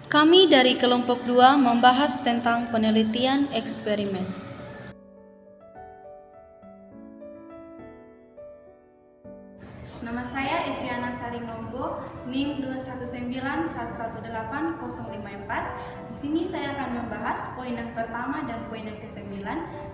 Kami dari kelompok 2 membahas tentang penelitian eksperimen. Nama saya Eviana Sarinonggo, NIM 219118054. Di sini saya akan membahas poin yang pertama dan poin yang ke-9,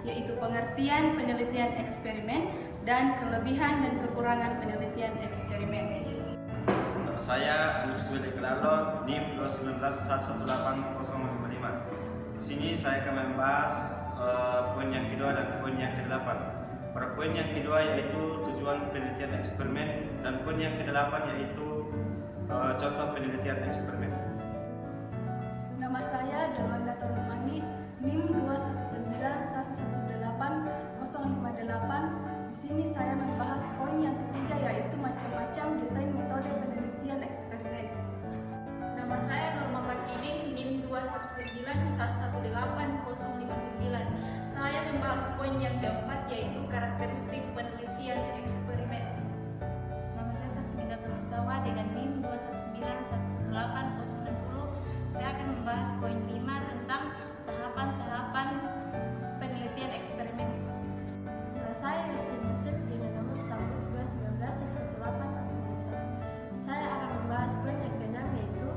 yaitu pengertian penelitian eksperimen dan kelebihan dan kekurangan penelitian eksperimen. Nama saya Andrews Willy Kelalo, NIM 219118055. Di sini saya akan membahas poin yang kedua dan poin yang ke-8. Pada poin yang kedua yaitu tujuan penelitian eksperimen dan poin yang ke-8 yaitu contoh penelitian eksperimen. Nama saya Delwanda Tolumani, NIM 219118058. Di sini saya membahas poin yang ketiga yaitu macam-macam desain metode penelitian eksperimen. Nama saya Norma Markidin, NIM 219118059. Saya membahas poin yang keempat yaitu karakteristik penelitian eksperimen. Nama saya Tasminda Tamasawa dengan NIM 219118060. Saya akan membahas poin 5 tentang tahapan-tahapan penelitian eksperimen. Nama saya Yasmin Yusuf dengan nomor stempel 2191801. Saya akan membahas poin yang ke-6 yaitu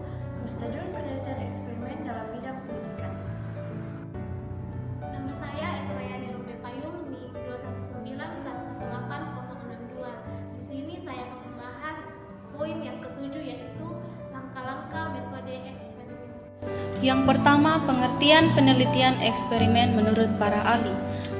prosedur penelitian eksperimen dalam bidang pendidikan. Nama saya Esrayani Rumbe Payung, NIM 219118062. Di sini saya akan membahas poin yang ke-7 yaitu langkah-langkah metode eksperimen. Yang pertama, pengertian penelitian eksperimen menurut para ahli.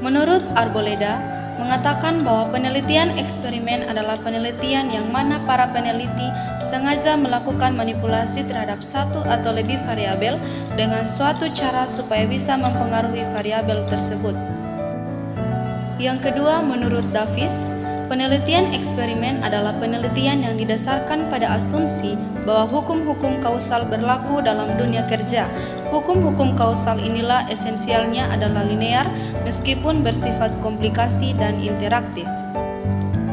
Menurut Arboleda, mengatakan bahwa penelitian eksperimen adalah penelitian yang mana para peneliti sengaja melakukan manipulasi terhadap satu atau lebih variabel dengan suatu cara supaya bisa mempengaruhi variabel tersebut. Yang kedua, menurut Davis, penelitian eksperimen adalah penelitian yang didasarkan pada asumsi bahwa hukum-hukum kausal berlaku dalam dunia kerja. Hukum-hukum kausal inilah esensialnya adalah linear meskipun bersifat komplikasi dan interaktif.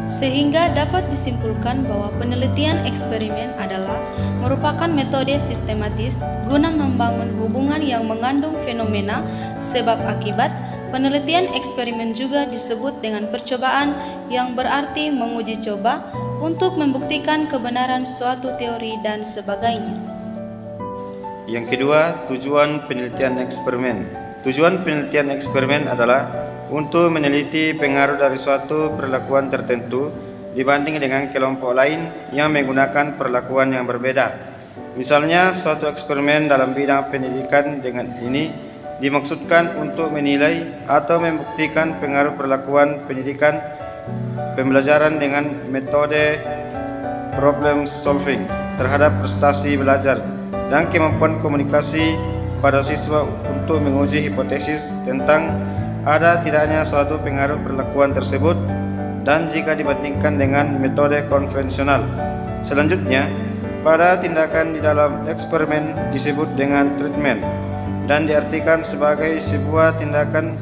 Sehingga dapat disimpulkan bahwa penelitian eksperimen adalah merupakan metode sistematis guna membangun hubungan yang mengandung fenomena sebab akibat. Penelitian eksperimen juga disebut dengan percobaan yang berarti menguji coba untuk membuktikan kebenaran suatu teori dan sebagainya. Yang kedua, tujuan penelitian eksperimen. Tujuan penelitian eksperimen adalah untuk meneliti pengaruh dari suatu perlakuan tertentu dibanding dengan kelompok lain yang menggunakan perlakuan yang berbeda. Misalnya, suatu eksperimen dalam bidang pendidikan dengan ini dimaksudkan untuk menilai atau membuktikan pengaruh perlakuan pendidikan pembelajaran dengan metode problem solving terhadap prestasi belajar dan kemampuan komunikasi pada siswa untuk menguji hipotesis tentang ada tidaknya suatu pengaruh perlakuan tersebut dan jika dibandingkan dengan metode konvensional. Selanjutnya, pada tindakan di dalam eksperimen disebut dengan treatment dan diartikan sebagai sebuah tindakan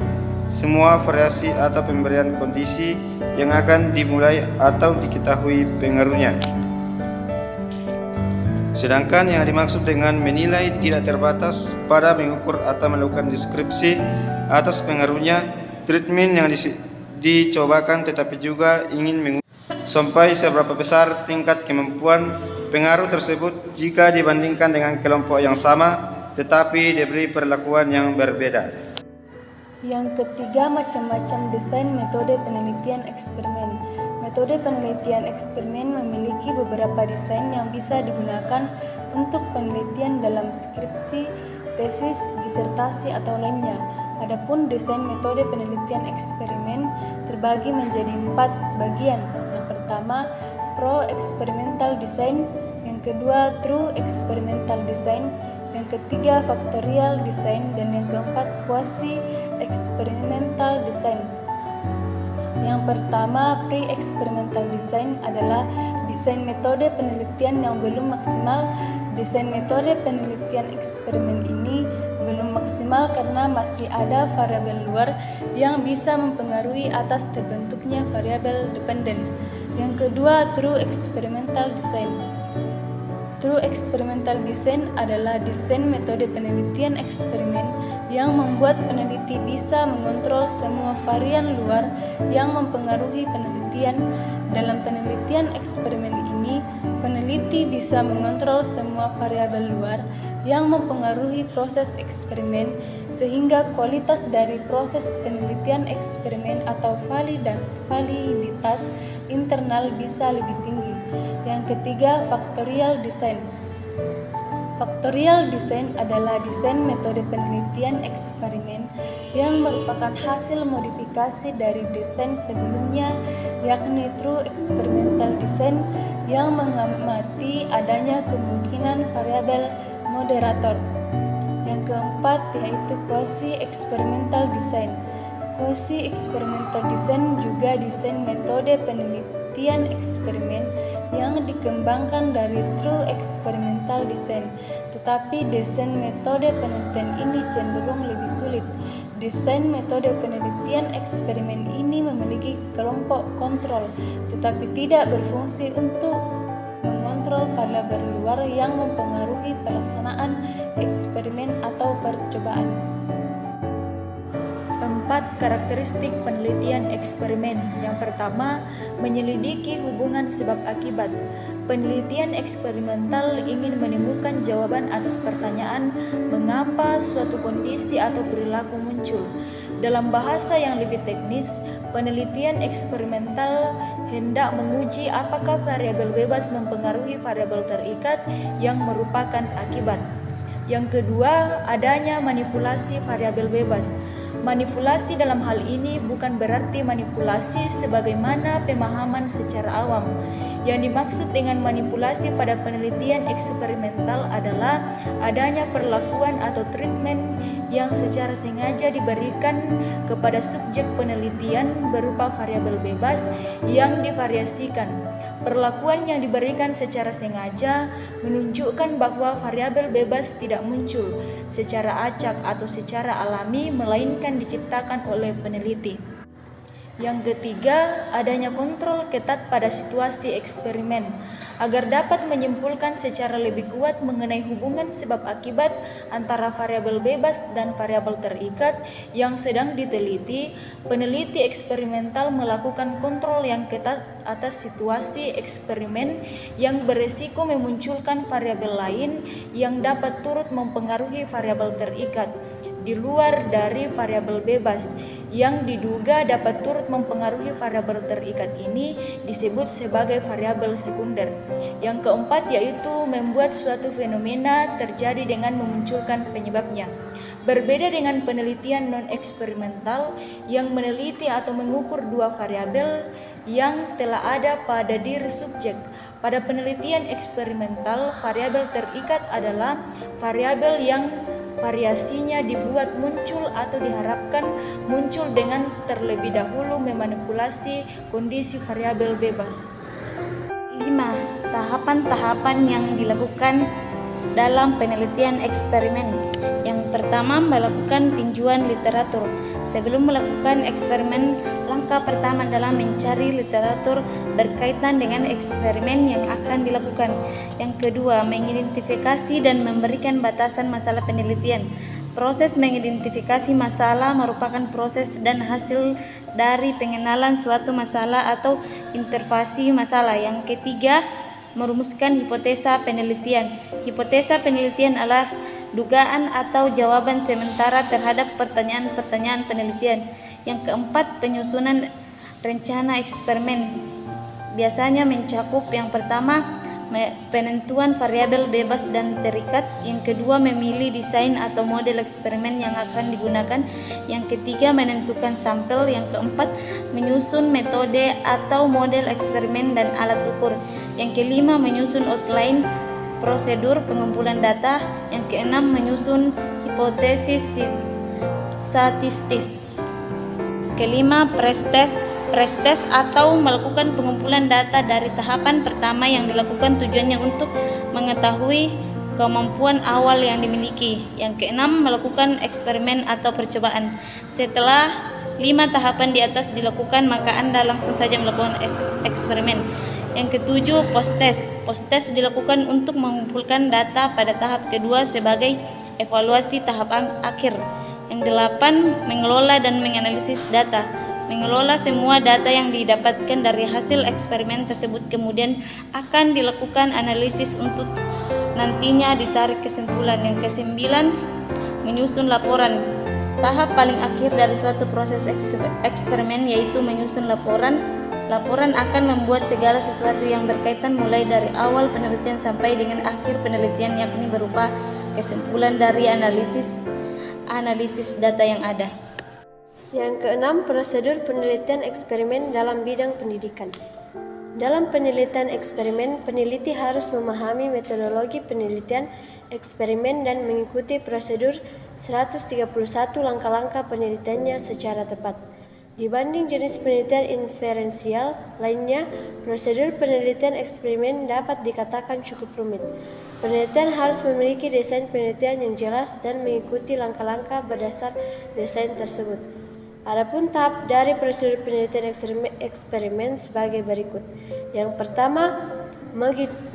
semua variasi atau pemberian kondisi yang akan dimulai atau diketahui pengaruhnya. Sedangkan yang dimaksud dengan menilai tidak terbatas pada mengukur atau melakukan deskripsi atas pengaruhnya. Treatment yang dicobakan tetapi juga ingin mengukur sampai seberapa besar tingkat kemampuan pengaruh tersebut jika dibandingkan dengan kelompok yang sama tetapi diberi perlakuan yang berbeda. Yang ketiga, macam-macam desain metode penelitian eksperimen. Metode penelitian eksperimen memiliki beberapa desain yang bisa digunakan untuk penelitian dalam skripsi, tesis, disertasi, atau lainnya. Adapun desain metode penelitian eksperimen terbagi menjadi 4 bagian. Yang pertama, pro-experimental design. Yang kedua, true experimental design. Yang ketiga, factorial design, dan yang keempat, quasi-experimental design. Yang pertama, pre-experimental design adalah desain metode penelitian yang belum maksimal. Desain metode penelitian eksperimen ini belum maksimal karena masih ada variabel luar yang bisa mempengaruhi atas terbentuknya variabel dependen. Yang kedua, true experimental design. True experimental design adalah desain metode penelitian eksperimen yang membuat peneliti bisa mengontrol semua varian luar yang mempengaruhi penelitian. Dalam penelitian eksperimen ini, peneliti bisa mengontrol semua variabel luar yang mempengaruhi proses eksperimen, sehingga kualitas dari proses penelitian eksperimen atau validitas internal bisa lebih tinggi. Yang ketiga, factorial design. Factorial design adalah desain metode penelitian eksperimen yang merupakan hasil modifikasi dari desain sebelumnya, yakni true experimental design yang mengamati adanya kemungkinan variabel moderator. Yang keempat yaitu quasi-experimental design. Quasi-experimental design juga desain metode penelitian eksperimen yang dikembangkan dari true experimental design, tetapi desain metode penelitian ini cenderung lebih sulit. Desain metode penelitian eksperimen ini memiliki kelompok kontrol, tetapi tidak berfungsi untuk mengontrol variabel luar yang mempengaruhi pelaksanaan eksperimen atau percobaan. 4 karakteristik penelitian eksperimen. Yang pertama, menyelidiki hubungan sebab akibat. Penelitian eksperimental ingin menemukan jawaban atas pertanyaan mengapa suatu kondisi atau perilaku muncul. Dalam bahasa yang lebih teknis, penelitian eksperimental hendak menguji apakah variabel bebas mempengaruhi variabel terikat yang merupakan akibat. Yang kedua, adanya manipulasi variabel bebas. Manipulasi dalam hal ini bukan berarti manipulasi sebagaimana pemahaman secara awam. Yang dimaksud dengan manipulasi pada penelitian eksperimental adalah adanya perlakuan atau treatment yang secara sengaja diberikan kepada subjek penelitian berupa variabel bebas yang divariasikan. Perlakuan yang diberikan secara sengaja menunjukkan bahwa variabel bebas tidak muncul secara acak atau secara alami, melainkan diciptakan oleh peneliti. Yang ketiga, adanya kontrol ketat pada situasi eksperimen. Agar dapat menyimpulkan secara lebih kuat mengenai hubungan sebab akibat antara variabel bebas dan variabel terikat yang sedang diteliti, peneliti eksperimental melakukan kontrol yang ketat atas situasi eksperimen yang beresiko memunculkan variabel lain yang dapat turut mempengaruhi variabel terikat di luar dari variabel bebas yang diduga dapat turut mempengaruhi variabel terikat ini disebut sebagai variabel sekunder. Yang keempat yaitu membuat suatu fenomena terjadi dengan memunculkan penyebabnya. Berbeda dengan penelitian non-eksperimental yang meneliti atau mengukur dua variabel yang telah ada pada diri subjek. Pada penelitian eksperimental, variabel terikat adalah variabel yang variasinya dibuat muncul atau diharapkan muncul dengan terlebih dahulu memanipulasi kondisi variabel bebas. 5. Tahapan-tahapan yang dilakukan dalam penelitian eksperimen. Yang pertama, melakukan tinjauan literatur. Sebelum melakukan eksperimen, langkah pertama adalah mencari literatur berkaitan dengan eksperimen yang akan dilakukan. Yang kedua, mengidentifikasi dan memberikan batasan masalah penelitian. Proses mengidentifikasi masalah merupakan proses dan hasil dari pengenalan suatu masalah atau intervensi masalah. Yang ketiga, merumuskan hipotesa penelitian. Hipotesa penelitian adalah dugaan atau jawaban sementara terhadap pertanyaan-pertanyaan penelitian. Yang keempat, penyusunan rencana eksperimen. Biasanya mencakup yang pertama, penentuan variabel bebas dan terikat. Yang kedua, memilih desain atau model eksperimen yang akan digunakan. Yang ketiga, menentukan sampel. Yang keempat, menyusun metode atau model eksperimen dan alat ukur. Yang kelima, menyusun outline prosedur pengumpulan data. Yang keenam, menyusun hipotesis statistis. Kelima, pretest atau melakukan pengumpulan data dari tahapan pertama yang dilakukan tujuannya untuk mengetahui kemampuan awal yang dimiliki. Yang keenam, melakukan eksperimen atau percobaan. Setelah 5 tahapan di atas dilakukan, maka Anda langsung saja melakukan eksperimen. Yang ketujuh, post-test. Post-test dilakukan untuk mengumpulkan data pada tahap kedua sebagai evaluasi tahap akhir. Yang delapan, mengelola dan menganalisis data. Mengelola semua data yang didapatkan dari hasil eksperimen tersebut, kemudian akan dilakukan analisis untuk nantinya ditarik kesimpulan. Yang kesembilan, menyusun laporan. Tahap paling akhir dari suatu proses eksperimen yaitu menyusun laporan. Laporan akan membuat segala sesuatu yang berkaitan mulai dari awal penelitian sampai dengan akhir penelitian, yakni berupa kesimpulan dari analisis data yang ada. Yang keenam, prosedur penelitian eksperimen dalam bidang pendidikan. Dalam penelitian eksperimen, peneliti harus memahami metodologi penelitian eksperimen dan mengikuti prosedur 131 langkah-langkah penelitiannya secara tepat. Dibanding jenis penelitian inferensial lainnya, prosedur penelitian eksperimen dapat dikatakan cukup rumit. Penelitian harus memiliki desain penelitian yang jelas dan mengikuti langkah-langkah berdasar desain tersebut. Adapun tahap dari prosedur penelitian eksperimen sebagai berikut. Yang pertama,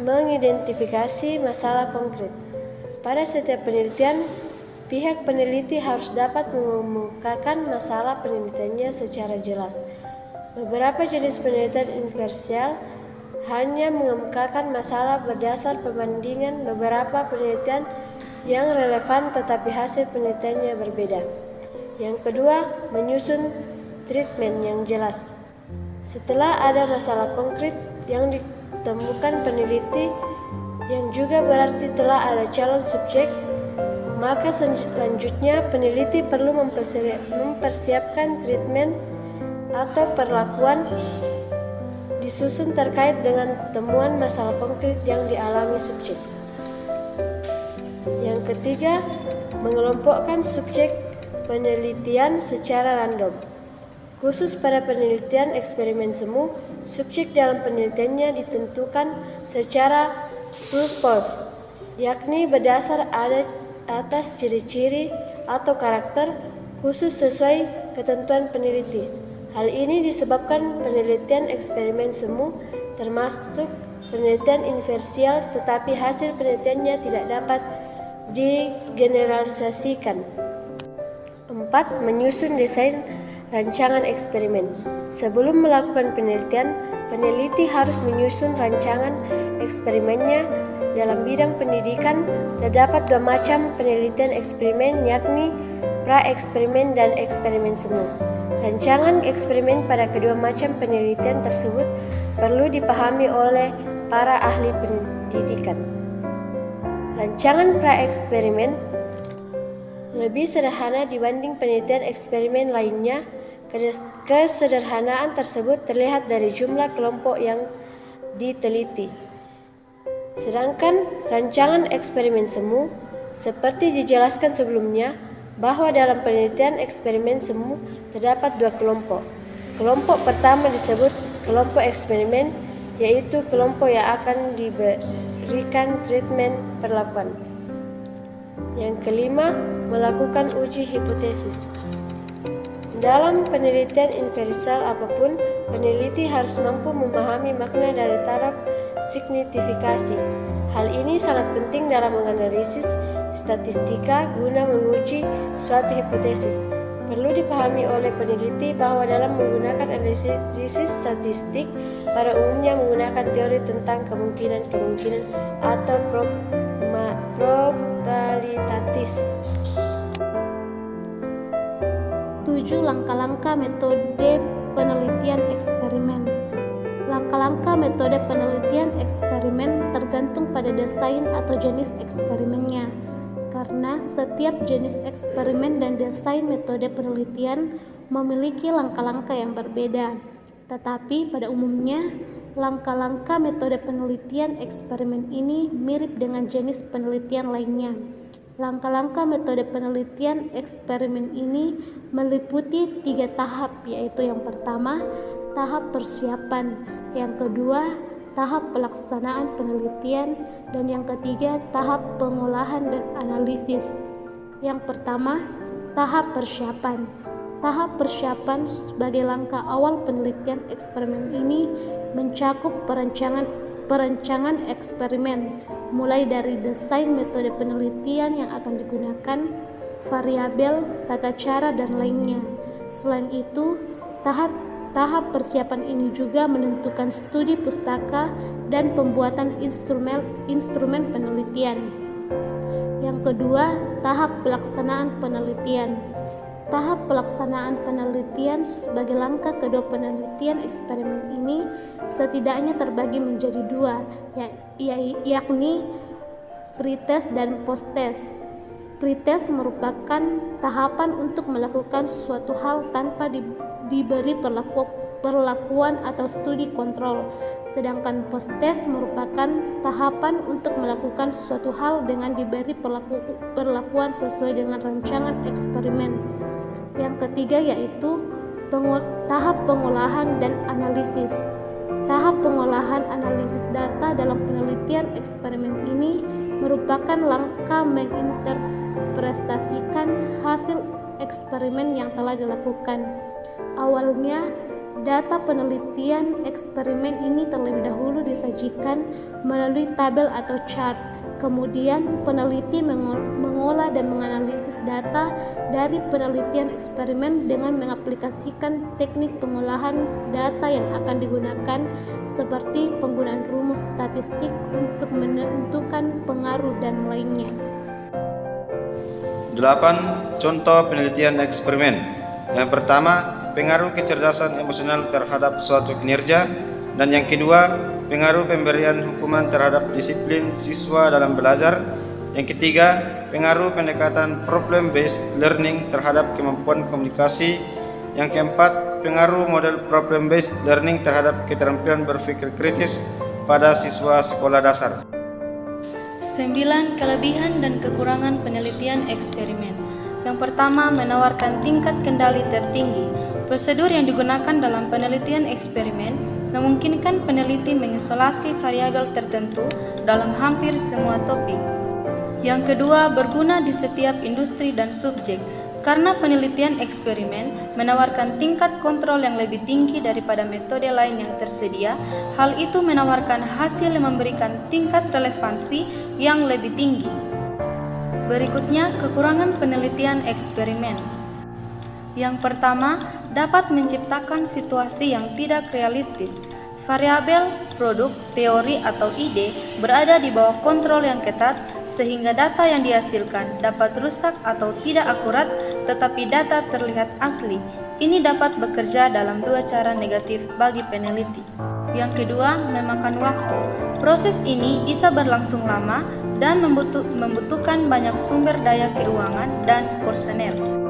mengidentifikasi masalah konkret. Pada setiap penelitian, pihak peneliti harus dapat mengemukakan masalah penelitiannya secara jelas. Beberapa jenis penelitian inferensial hanya mengemukakan masalah berdasar perbandingan beberapa penelitian yang relevan, tetapi hasil penelitiannya berbeda. Yang kedua, menyusun treatment yang jelas. Setelah ada masalah konkret yang ditemukan peneliti, yang juga berarti telah ada calon subjek, maka selanjutnya peneliti perlu mempersiapkan treatment atau perlakuan disusun terkait dengan temuan masalah konkret yang dialami subjek. Yang ketiga, mengelompokkan subjek penelitian secara random. Khusus pada penelitian eksperimen semu, subjek dalam penelitiannya ditentukan secara foolproof, yakni berdasar atas ciri-ciri atau karakter khusus sesuai ketentuan peneliti. Hal ini disebabkan penelitian eksperimen semu termasuk penelitian inferensial, tetapi hasil penelitiannya tidak dapat digeneralisasikan. 4. Menyusun desain rancangan eksperimen. Sebelum melakukan penelitian, peneliti harus menyusun rancangan eksperimennya. Dalam bidang pendidikan, terdapat dua macam penelitian eksperimen, yakni pra-eksperimen dan eksperimen semu. Rancangan eksperimen pada kedua macam penelitian tersebut perlu dipahami oleh para ahli pendidikan. Rancangan pra-eksperimen lebih sederhana dibanding penelitian eksperimen lainnya. Kesederhanaan tersebut terlihat dari jumlah kelompok yang diteliti. Sedangkan rancangan eksperimen semu, seperti dijelaskan sebelumnya, bahwa dalam penelitian eksperimen semu terdapat dua kelompok. Kelompok pertama disebut kelompok eksperimen, yaitu kelompok yang akan diberikan treatment perlakuan. Yang kelima, melakukan uji hipotesis. Dalam penelitian inferensial apapun, peneliti harus mampu memahami makna dari taraf signifikasi. Hal ini sangat penting dalam menganalisis statistika guna menguji suatu hipotesis. Perlu dipahami oleh peneliti bahwa dalam menggunakan analisis statistik, pada umumnya menggunakan teori tentang kemungkinan atau probabilitas. 7. Langkah-langkah metode penelitian eksperimen. Langkah-langkah metode penelitian eksperimen tergantung pada desain atau jenis eksperimennya. Karena setiap jenis eksperimen dan desain metode penelitian memiliki langkah-langkah yang berbeda. Tetapi pada umumnya, langkah-langkah metode penelitian eksperimen ini mirip dengan jenis penelitian lainnya. Langkah-langkah metode penelitian eksperimen ini meliputi 3 tahap, yaitu yang pertama, tahap persiapan, yang kedua, tahap pelaksanaan penelitian, dan yang ketiga, tahap pengolahan dan analisis. Yang pertama, tahap persiapan. Tahap persiapan sebagai langkah awal penelitian eksperimen ini mencakup perancangan eksperimen, mulai dari desain metode penelitian yang akan digunakan, variabel, tata cara, dan lainnya. Selain itu, tahap persiapan ini juga menentukan studi pustaka dan pembuatan instrumen penelitian. Yang kedua, tahap pelaksanaan penelitian. Tahap pelaksanaan penelitian sebagai langkah kedua penelitian eksperimen ini setidaknya terbagi menjadi dua, yakni pretest dan posttest. Pretest merupakan tahapan untuk melakukan suatu hal tanpa diberi perlakuan atau studi kontrol, sedangkan posttest merupakan tahapan untuk melakukan suatu hal dengan diberi perlakuan sesuai dengan rancangan eksperimen. Yang ketiga yaitu tahap pengolahan dan analisis. Tahap pengolahan analisis data dalam penelitian eksperimen ini merupakan langkah menginterpretasikan hasil eksperimen yang telah dilakukan. Awalnya, data penelitian eksperimen ini terlebih dahulu disajikan melalui tabel atau chart. Kemudian, peneliti mengolah dan menganalisis data dari penelitian eksperimen dengan mengaplikasikan teknik pengolahan data yang akan digunakan, seperti penggunaan rumus statistik untuk menentukan pengaruh dan lainnya. 8. Contoh penelitian eksperimen. Yang pertama, pengaruh kecerdasan emosional terhadap suatu kinerja, dan yang kedua, pengaruh pemberian hukuman terhadap disiplin siswa dalam belajar. Yang ketiga, pengaruh pendekatan problem-based learning terhadap kemampuan komunikasi. Yang keempat, pengaruh model problem-based learning terhadap keterampilan berpikir kritis pada siswa sekolah dasar. 9. Kelebihan dan kekurangan penelitian eksperimen. Yang pertama, menawarkan tingkat kendali tertinggi. Prosedur yang digunakan dalam penelitian eksperimen memungkinkan peneliti mengisolasi variabel tertentu dalam hampir semua topik. Yang kedua, berguna di setiap industri dan subjek. Karena penelitian eksperimen menawarkan tingkat kontrol yang lebih tinggi daripada metode lain yang tersedia, hal itu menawarkan hasil yang memberikan tingkat relevansi yang lebih tinggi. Berikutnya, kekurangan penelitian eksperimen. Yang pertama, dapat menciptakan situasi yang tidak realistis. Variabel, produk, teori, atau ide berada di bawah kontrol yang ketat, sehingga data yang dihasilkan dapat rusak atau tidak akurat, tetapi data terlihat asli. Ini dapat bekerja dalam dua cara negatif bagi peneliti. Yang kedua, memakan waktu. Proses ini bisa berlangsung lama dan membutuhkan banyak sumber daya keuangan dan personel.